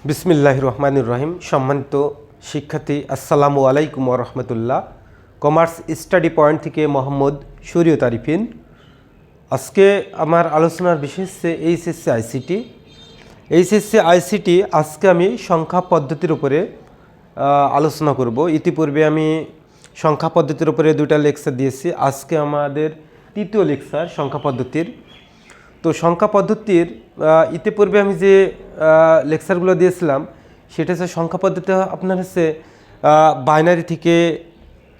বিসমিল্লাহির রহমানির রহিম। সম্মানিত শিক্ষার্থী, আসসালামু আলাইকুম ওয়া রাহমাতুল্লাহ। কমার্স স্টাডি পয়েন্ট থেকে মোহাম্মদ শরীয়ত আরিফিন। আজকে আমার আলোচনার বিষয় হচ্ছে এইচএসসি আইসিটি। আজকে আমি সংখ্যা পদ্ধতির উপরে আলোচনা করব। ইতিপূর্বে আমি সংখ্যা পদ্ধতির উপরে দুটা লেকচার দিয়েছি। আজকে আমাদের তৃতীয় লেকচার সংখ্যা পদ্ধতির। তো সংখ্যা পদ্ধতির ইতিপূর্বে আমি যে লেকচারগুলো দিয়েছিলাম সেটা হচ্ছে সংখ্যা পদ্ধতি আপনার হচ্ছে বাইনারি থেকে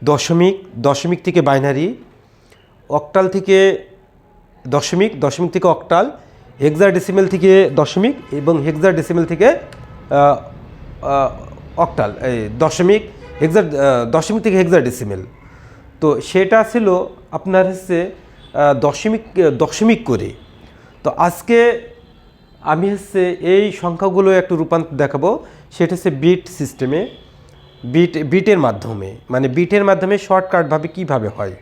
দশমিক, দশমিক থেকে বাইনারি, অক্টাল থেকে দশমিক, দশমিক থেকে অক্টাল, হেক্সাডেসিমেল থেকে দশমিক এবং হেক্সাডেসিমেল থেকে অক্টাল, এই দশমিক দশমিক থেকে হেক্সাডেসিমেল। তো সেটা ছিল আপনার হচ্ছে দশমিক করে। তো আজকে আমি হচ্ছে এই সংখ্যাগুলো একটু রূপান্তর দেখাবো। সেটা হচ্ছে বিট সিস্টেমে, বিটের মাধ্যমে, মানে বিটের মাধ্যমে শর্টকাটভাবে কিভাবে হয়।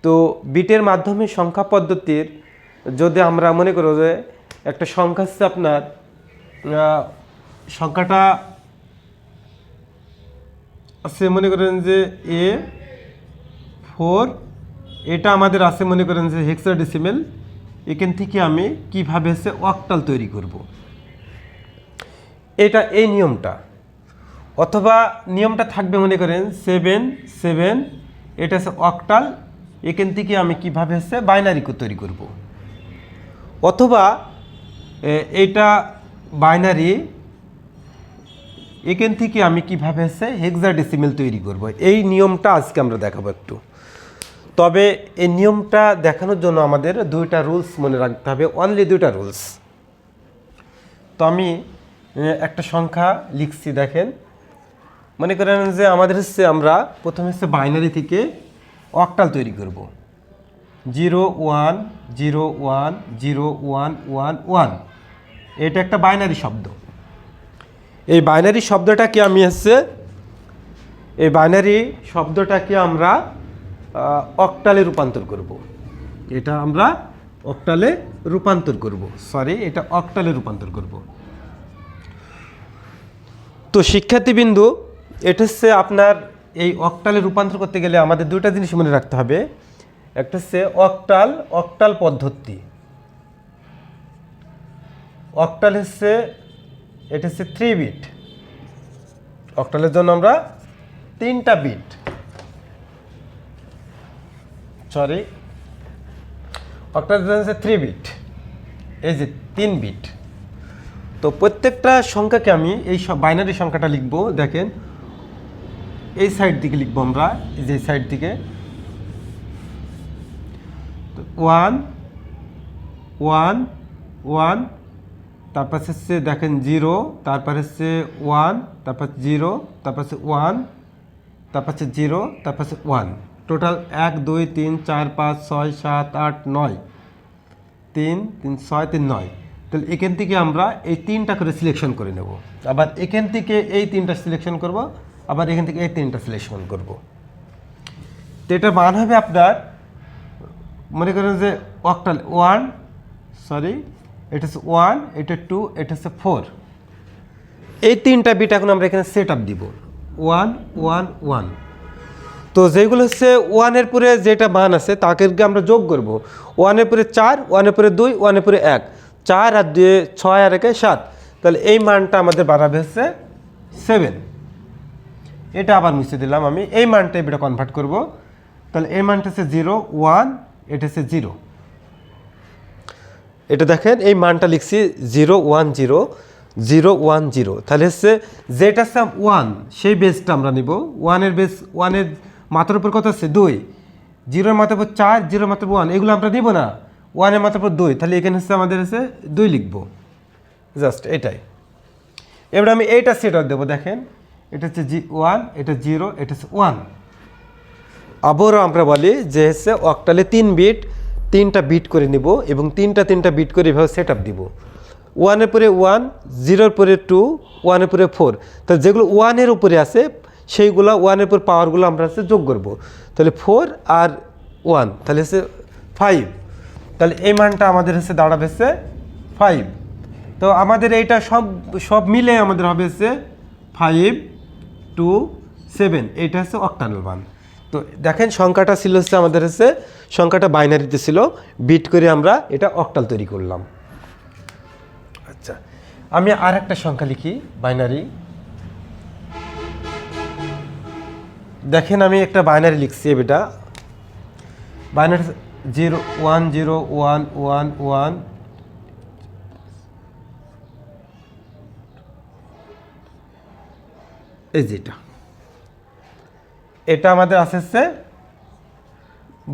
তো বিটের মাধ্যমে সংখ্যা পদ্ধতির যদি আমরা মনে করো যে একটা সংখ্যা হচ্ছে আপনার সংখ্যাটা আছে মনে করেন যে A4, এটা আমাদের আছে মনে করেন যে হেক্সাডেসিমেল। এখান থেকে আমি কিভাবে হচ্ছে অক্টাল তৈরি করব, এটা এই নিয়মটা, অথবা নিয়মটা থাকবে মনে করেন 7, এটা হচ্ছে অক্টাল। এখান থেকে আমি কিভাবে হচ্ছে বাইনারি তৈরি করব, অথবা এইটা বাইনারি, এখান থেকে আমি কিভাবে হচ্ছে হেক্সাডেসিমেল তৈরি করব। এই নিয়মটা আজকে আমরা দেখাবো একটু। তবে এই নিয়মটা দেখানোর জন্য আমাদের দুইটা রুলস মনে রাখতে হবে, অনলি দুইটা রুলস। তো আমি একটা সংখ্যা লিখছি, দেখেন মনে করেন যে আমাদের হচ্ছে আমরা প্রথমে হচ্ছে বাইনারি থেকে অক্টাল তৈরি করব। 0 1 0 1 0 1 1 1, এটা একটা বাইনারি শব্দ। এই বাইনারি শব্দটাকে আমি হচ্ছে এই বাইনারি শব্দটাকে আমরা অক্টালে রূপান্তর করব। এটা আমরা অক্টালে রূপান্তর করব, এটা অক্টালে রূপান্তর করব। তো শিক্ষার্থীবৃন্দু, এটা হচ্ছে আপনার এই অক্টালে রূপান্তর করতে গেলে আমাদের দুইটা জিনিস মনে রাখতে হবে। একটা হচ্ছে অক্টাল পদ্ধতি। অক্টাল হচ্ছে এটা হচ্ছে 3 বিট। অক্টালের জন্য আমরা 3টা বিট, অক্টাল হচ্ছে 3 বিট, এই যে 3 বিট। তো প্রত্যেকটা সংখ্যাকে আমি এই বাইনারি সংখ্যাটা লিখবো, দেখেন এই সাইড দিকে লিখবো আমরা, এই যে সাইড দিকে 1 1 1, তারপর হচ্ছে দেখেন 0, তারপর হচ্ছে 1, তারপর 0, তারপর হচ্ছে 1, তারপর হচ্ছে 0, তারপর হচ্ছে 1। টোটাল 1 2 3 4 5 6 7 8 9, 3 3 6 3 9। তাহলে এখান থেকে আমরা এই 3টা করে সিলেকশন করে নেব, আবার এখান থেকে এই 3টা সিলেকশন করব, আবার এখান থেকে এই 3টা সিলেকশন করব। তো এটার মান হবে আপনার মনে করেন যে অক্টাল 1, এটা হচ্ছে 1, এটা 2, এটা হচ্ছে 4। এই 3টা বিট এখন আমরা এখানে সেট আপ দিব 1 1 1। তো যেগুলো হচ্ছে 1-এর পরে যেটা মান আছে তাকে আমরা যোগ করব। 1-এর পরে 4, 1-এর পরে 2, 1-এর পরে 1, 4 আর 2 6 আর 1 7। তাহলে এই মানটা আমাদের বাড়াবে হচ্ছে 7। এটা আবার মুছে দিলাম আমি, এই মানটা এটা কনভার্ট করব। তাহলে এই মানটা হচ্ছে 0 1, এটা হচ্ছে 0। এটা দেখেন এই মানটা লিখছি 0 1 0 0 1 0। তাহলে হচ্ছে যেটা হচ্ছে 1 সেই বেসটা আমরা নিব। 1-এর বেস, 1-এর মাথার উপর কত আছে 2, 0-এর মাথার উপর 4, 0-এর মাথার উপর 1, এগুলো আমরা নিব না। 1-এর মাথার উপর 2, তাহলে এখানে হচ্ছে আমাদের হচ্ছে 2 লিখবো, জাস্ট এটাই। এবার আমি এইটা সেট আপ দেবো, দেখেন এটা হচ্ছে 1, এটা 0, এটা হচ্ছে 1। আবারও আমরা বলি যে হচ্ছে অক্টালে 3 বিট, 3টা বিট করে নিব এবং 3টা বিট করে এভাবে সেট আপ দিব। 1-এর পরে 1, 0-এর পরে 2, 1-এর পরে 4। তাহলে যেগুলো 1-এর উপরে আছে সেইগুলো 1-এর উপর পাওয়ারগুলো আমরা হচ্ছে যোগ করব। তাহলে 4 আর 1, তাহলে হচ্ছে 5। তাহলে এই মানটা আমাদের হচ্ছে দাঁড়াবে হচ্ছে 5। তো আমাদের এইটা সব সব মিলে আমাদের হবে হচ্ছে 5 2 7, এইটা হচ্ছে অক্টাল মান। তো দেখেন সংখ্যাটা ছিল হচ্ছে আমাদের হচ্ছে সংখ্যাটা বাইনারিতে ছিল, বিট করে আমরা এটা অক্টাল তৈরি করলাম। আচ্ছা, আমি আর একটা সংখ্যা লিখি বাইনারি। দেখেন আমি একটা বাইনারি লিখছি, এটা বাইনারি 0 1 0 1 1 1, এই যেটা এটা আমাদের আসছে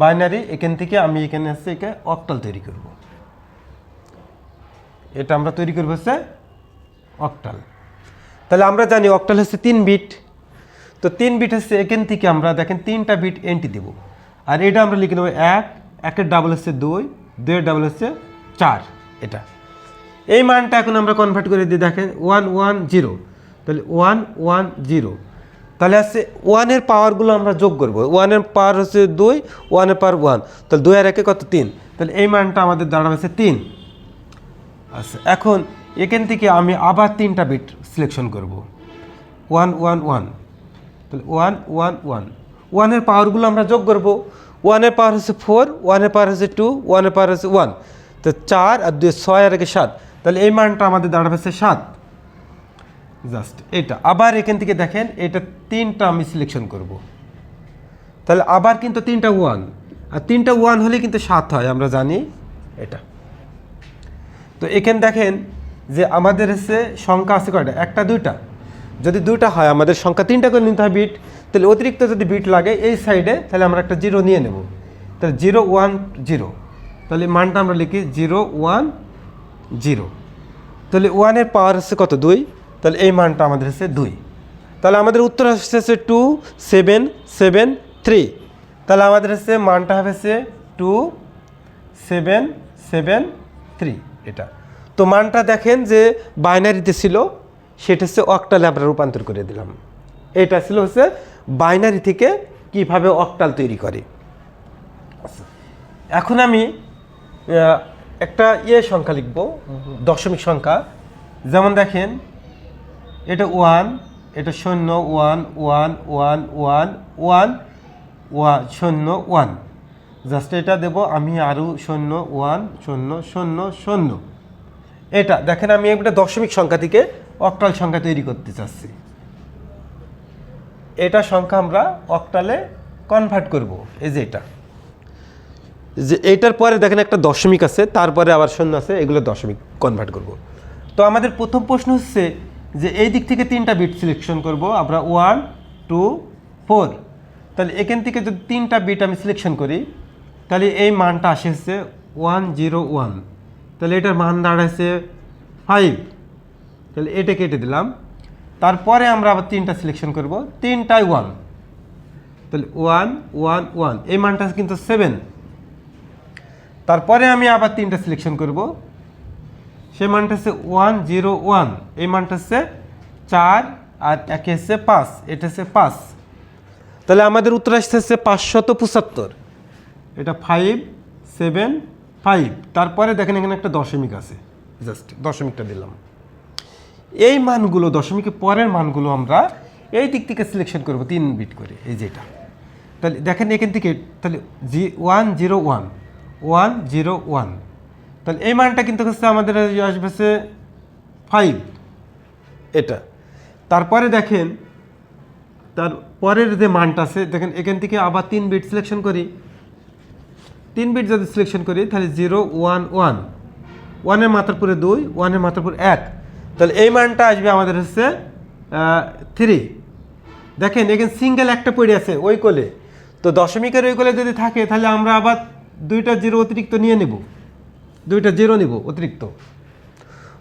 বাইনারি। এখান থেকে আমি এখানে আসছে একে অক্টাল তৈরি করব। এটা আমরা তৈরি করবো হচ্ছে অক্টাল। তাহলে আমরা জানি অক্টাল হচ্ছে 3 বিট। তো 3 বিট হচ্ছে এখান থেকে আমরা দেখেন 3টা বিট এন্ট্রি দেব, আর এটা আমরা লিখে নেব 1, 1-এর ডাবল হচ্ছে 2, 2-এর ডাবল হচ্ছে 4। এটা এই মানটা এখন আমরা কনভার্ট করে দিই, দেখেন 1 1 0, তাহলে 1 1 0, তাহলে হচ্ছে 1-এর পাওয়ারগুলো আমরা যোগ করব। 1-এর পাওয়ার হচ্ছে 2, 1-এর পাওয়ার 1, তাহলে 2 আর 1 কত 3, তাহলে এই মানটা আমাদের দাঁড়াবে হচ্ছে 3। আচ্ছা, এখন এখান থেকে আমি আবার 3টা বিট সিলেকশন করব, 1 1 1, তাহলে 1 1 1, 1-এর পাওয়ারগুলো আমরা যোগ করব। 1-এর পাওয়ার হচ্ছে 4, 1-এর পাওয়ার হচ্ছে 2, 1-এর পাওয়ার হচ্ছে 1, তো 4 আর 2 6 আর 1 7, তাহলে এই মানটা আমাদের দাঁড়াবে হচ্ছে 7। জাস্ট এটা আবার এখান থেকে দেখেন এটা 3টা আমি সিলেকশন করব, তাহলে আবার কিন্তু 3টা 1, আর 3টা 1 হলে কিন্তু 7 হয়, আমরা জানি এটা। তো এখানে দেখেন যে আমাদের হচ্ছে সংখ্যা আছে কয়টা, 1টা 2টা, যদি 2টা হয় আমাদের সংখ্যা 3টা করে নিতে হয় বিট, তাহলে অতিরিক্ত যদি বিট লাগে এই সাইডে তাহলে আমরা একটা 0 নিয়ে নেব, তাহলে 0 1 0, তাহলে মানটা আমরা লিখি 0 1 0, তাহলে 1-এর পাওয়ার হচ্ছে কত 2, তাহলে এই মানটা আমাদের হচ্ছে 2। তাহলে আমাদের উত্তর হচ্ছে 2 7 7 3, তাহলে আমাদের হচ্ছে মানটা হবে হচ্ছে 2 7 7 3 এটা। তো মানটা দেখেন যে বাইনারিতে ছিল, সেটা হচ্ছে অক্টালে আমরা রূপান্তর করে দিলাম। এটা ছিল হচ্ছে বাইনারি থেকে কিভাবে অক্টাল তৈরি করে। এখন আমি একটা সংখ্যা লিখব, দশমিক সংখ্যা। যেমন দেখেন এটা 1, এটা 0 1 1 1 1 1 1 0 1, জাস্ট এটা দেব আমি আরও 0 1 0 0 0। এটা দেখেন আমি একটা দশমিক সংখ্যা থেকে অক্টাল সংখ্যা তৈরি করতে চাচ্ছি। এটা সংখ্যা আমরা অক্টালে কনভার্ট করব, এই যে এটা, যে এটার পরে দেখেন একটা দশমিক আছে, তারপরে আবার শূন্য আছে, এগুলো দশমিক কনভার্ট করব। তো আমাদের প্রথম প্রশ্ন হচ্ছে যে এই দিক থেকে 3টা বিট সিলেকশন করব আমরা, 1 2 4, তাহলে এখান থেকে যদি 3টা বিট আমি সিলেকশন করি তাহলে এই মানটা আসে হচ্ছে 1 0 1, তাহলে এটার মান দাঁড়াচ্ছে 5, তাহলে এটা কেটে দিলাম। তারপরে আমরা আবার 3টা সিলেকশন করব, 3টাই 1, তাহলে 1 1 1, এই মানটা কিন্তু 7। তারপরে আমি আবার 3টা সিলেকশন করব, সেই মানটা হচ্ছে 1 0 1, এই মানটা হচ্ছে 4 আর 1 হচ্ছে 5, এটা হচ্ছে 5, তাহলে আমাদের উত্তর আসছে 575। এটা 5 7 5, তারপরে দেখেন এখানে একটা দশমিক আছে, জাস্ট দশমিকটা দিলাম। এই মানগুলো দশমিকের পরের মানগুলো আমরা এই দিক থেকে সিলেকশন করব 3 বিট করে, এই যেটা। তাহলে দেখেন এখান থেকে তাহলে 1 0 1 1 0 1, তাহলে এই মানটা কিন্তু হচ্ছে আমাদের আসবে হচ্ছে 5, এটা। তারপরে দেখেন তার পরের যে মানটা আছে, দেখেন এখান থেকে আবার 3 বিট সিলেকশন করি, 3 বিট যদি সিলেকশন করি তাহলে 0 1 1, 1-এর মাথার পরে 2, 1-এর মাথার পরে 1, তাহলে এই মানটা আসবে আমাদের হচ্ছে 3। দেখেন এখানে সিঙ্গেল একটা পড়ে আছে ওই কোলে, তো দশমিকের ওই কোলে যদি থাকে তাহলে আমরা আবার 2টা 0 অতিরিক্ত নিয়ে নেব, 2টা 0 নিব অতিরিক্ত।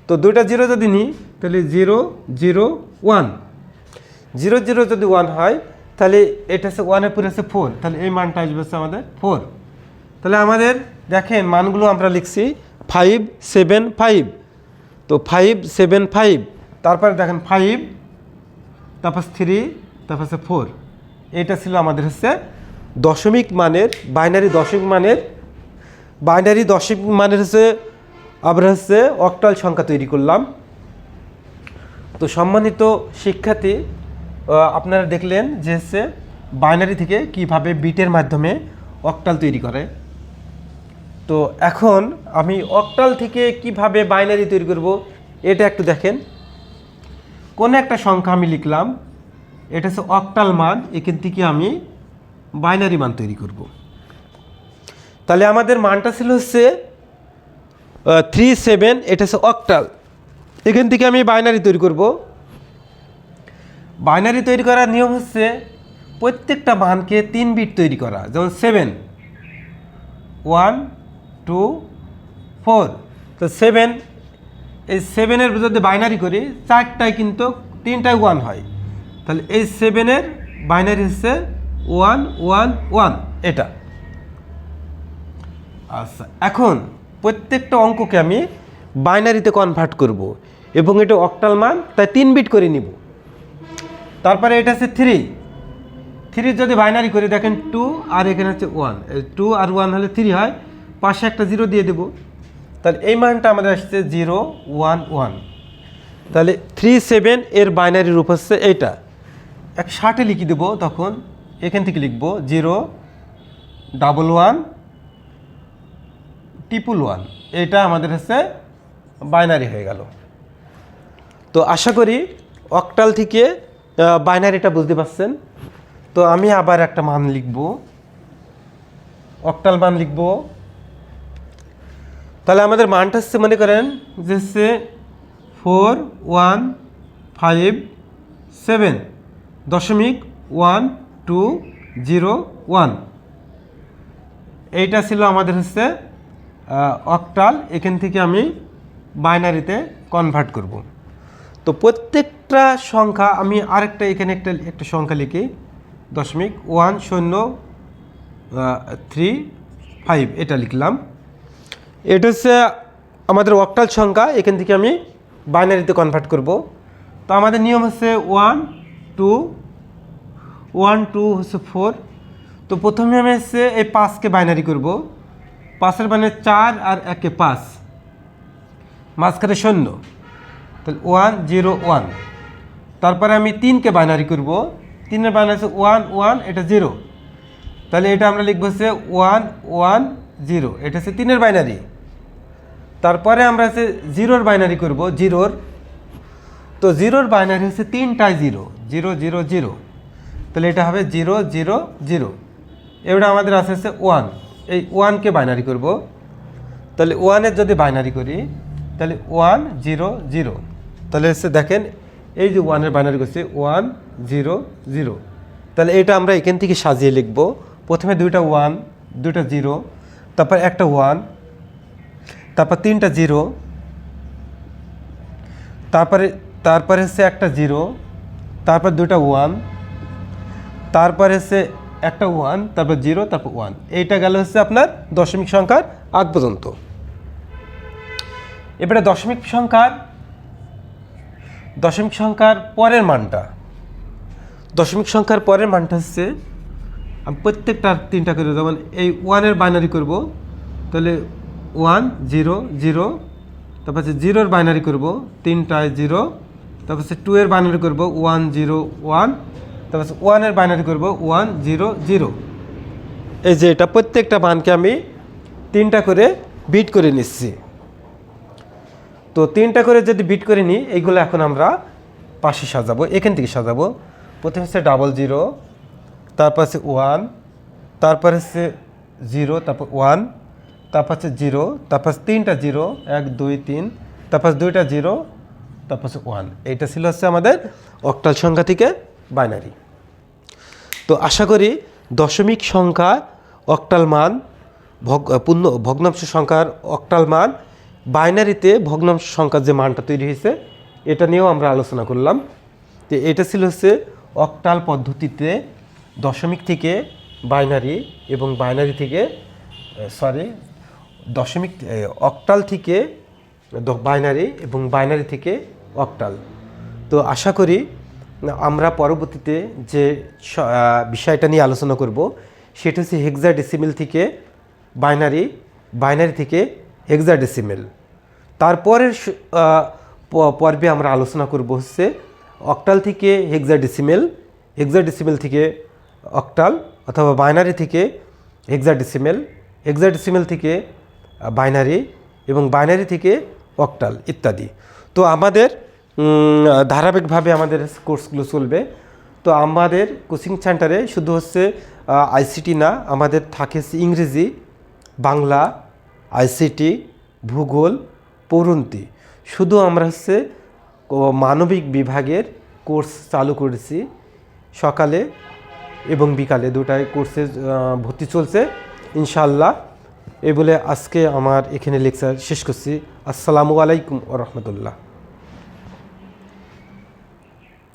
তো 2টা 0 যদি নিই তাহলে 0 0 1, 0 0 যদি 1 হয় তাহলে এটা হচ্ছে 1-এর পরে আছে 4, তাহলে এই মানটা আসবে হচ্ছে আমাদের 4। তাহলে আমাদের দেখেন মানগুলো আমরা লিখছি 5 7 5, তো 5 7 5, তারপরে দেখেন 5, তারপর 3, তারপর হচ্ছে 4, এটা ছিল আমাদের হচ্ছে দশমিক মানের বাইনারি দশমিক মানের হচ্ছে আবার হচ্ছে অক্টাল সংখ্যা তৈরি করলাম। তো সম্মানিত শিক্ষার্থী, আপনারা দেখলেন যে হচ্ছে বাইনারি থেকে কিভাবে বিটের মাধ্যমে অক্টাল তৈরি করে। তো এখন আমি অক্টাল থেকে কিভাবে বাইনারি তৈরি করব এটা একটু দেখেন। কোন একটা সংখ্যা আমি লিখলাম, এটা হচ্ছে অক্টাল মান, এখান থেকে আমি বাইনারি মান তৈরি করব। তাহলে আমাদের মানটা ছিল হচ্ছে 37, এটা হচ্ছে অক্টাল। এখান থেকে আমি বাইনারি তৈরি করব। বাইনারি তৈরি করার নিয়ম হচ্ছে প্রত্যেকটা মানকে 3 বিট তৈরি করা, যেমন 7 1 2 4। তো 7, এই 7-এর যদি বাইনারি করি 4টায় কিন্তু 3টায় 1 হয়, তাহলে এই 7-এর বাইনারি হচ্ছে 1 1 1 এটা। আচ্ছা, এখন প্রত্যেকটা অঙ্ককে আমি বাইনারিতে কনভার্ট করব এবং এটা অক্টাল মান, তাই 3 বিট করে নিব। তারপরে এটা হচ্ছে 3 যদি বাইনারি করি দেখেন 2 আর এখানে হচ্ছে 1, 2 আর 1 হলে 3 হয়, পাশে একটা 0 দিয়ে দেব। তাহলে এই মানটা আমাদের আসছে 0 1 1। তাহলে 37 এর বাইনারি রূপ হচ্ছে এইটা। 60-এ লিখে দেবো, তখন এখান থেকে লিখব 0 1 1 1 1। এটা আমাদের হচ্ছে বাইনারি হয়ে গেল। তো আশা করি অক্টাল থেকে বাইনারিটা বুঝতে পারছেন। তো আমি আবার একটা মান লিখব, অক্টাল মান লিখব। তাহলে আমাদের মানটা হচ্ছে, মনে করেন যে হচ্ছে 4 1 5 7 দশমিক 1 2 0 1। এইটা ছিল আমাদের হচ্ছে অক্টাল। এখান থেকে আমি বাইনারিতে কনভার্ট করব। তো প্রত্যেকটা সংখ্যা আমি আরেকটা এখানে একটা সংখ্যা লিখি, 0.1035 এটা লিখলাম। এটা হচ্ছে আমাদের অক্টাল সংখ্যা, এখান থেকে আমি বাইনারিতে কনভার্ট করব। তো আমাদের নিয়ম হচ্ছে 1 2 1 2 হচ্ছে 4। তো প্রথমে আমি হচ্ছে এই 5কে বাইনারি করব। 5-এর বাইনারি 4 আর 1-এ 5, মাঝখানে 0, তাহলে 1 0 1। তারপরে আমি 3কে বাইনারি করব। 3-এর বাইনারি হচ্ছে 1 1, এটা 0, তাহলে এটা আমরা লিখব হচ্ছে 1 1 0, এটা হচ্ছে 3-এর বাইনারি। তারপরে আমরা হচ্ছে 0-র বাইনারি করব, 0-র। তো 0-র বাইনারি হচ্ছে 3টায় 0 0 0 0, তাহলে এটা হবে 0 0 0। এবার আমাদের আছে হচ্ছে 1, এই 1কে বাইনারি করব। তাহলে 1-এর যদি বাইনারি করি তাহলে 1 0 0, তাহলে হচ্ছে দেখেন এই যে 1-এর বাইনারি করছি 1 0 0। তাহলে এটা আমরা এখান থেকে সাজিয়ে লিখব। প্রথমে 2টা 1 2টা 0, তারপর একটা 1, তারপর 3টা 0, তারপরে হচ্ছে একটা 0, তারপর 2টা 1, তারপরে হচ্ছে একটা 1, তারপর 0, তারপর 1। এইটা গেল হচ্ছে আপনার দশমিক সংখ্যার আগ পর্যন্ত। এবারে দশমিক সংখ্যার পরের মানটা, দশমিক সংখ্যার পরের মানটা হচ্ছে আমি প্রত্যেকটা 3টা করে, যেমন এই 1-এর বাইনারি করব, তাহলে 1 0 0, তারপর হচ্ছে 0-র বাইনারি করব, 3টায় 0, তারপর হচ্ছে 2-এর বাইনারি করব 1 0 1, তারপর হচ্ছে 1-এর বাইনারি করব 1 0 0। এই যে এটা প্রত্যেকটা মানকে আমি 3টা করে বিট করে নিচ্ছি। তো 3টা করে যদি বিট করে নিই, এইগুলো এখন আমরা পাশে সাজাবো, এখান থেকে সাজাবো। প্রথমে হচ্ছে 0 0, তারপর হচ্ছে 1, তারপর হচ্ছে 0, তারপর 1, তারপর হচ্ছে 0, তারপর 3টা 0 1 2 3, তারপর 2টা 0, তারপর হচ্ছে 1। এইটা ছিল হচ্ছে আমাদের অক্টাল সংখ্যা থেকে বাইনারি। তো আশা করি দশমিক সংখ্যা অক্টাল মান, ভগ্নাংশ সংখ্যার অক্টাল মান, বাইনারিতে ভগ্নাংশ সংখ্যার যে মানটা তৈরি হয়েছে এটা নিয়েও আমরা আলোচনা করলাম। তো এটা ছিল হচ্ছে অক্টাল পদ্ধতিতে দশমিক থেকে বাইনারি এবং বাইনারি থেকে অক্টাল থেকে বাইনারি এবং বাইনারি থেকে অক্টাল। তো আশা করি আমরা পরবর্তীতে যে বিষয়টা নিয়ে আলোচনা করব সেটা হচ্ছে হেক্সাডেসিমেল থেকে বাইনারি, বাইনারি থেকে হেক্সাডেসিমেল। তারপরের পর্বে আমরা আলোচনা করব হচ্ছে অক্টাল থেকে হেক্সাডেসিমেল, হেক্সাডেসিমেল থেকে অক্টাল অথবা বাইনারি থেকে হেক্সাডেসিমেল, হেক্সাডেসিমেল থেকে বাইনারি এবং বাইনারি থেকে অক্টাল ইত্যাদি। তো আমাদের ধারাবাহিকভাবে আমাদের কোর্সগুলো চলবে। তো আমাদের কোচিং সেন্টারে শুধু হচ্ছে আইসিটি না, আমাদের থাকে ইংরেজি, বাংলা, আইসিটি, ভূগোল, পৌরন্তি। শুধু আমরা হচ্ছে মানবিক বিভাগের কোর্স চালু করেছি, সকালে এবং বিকালে দুটাই কোর্সে ভর্তি চলছে ইনশাআল্লাহ। এই বলে আজকে আমার এখানে লেকচার শেষ করছি। আসসালামু আলাইকুম ওয়া রাহমাতুল্লাহ।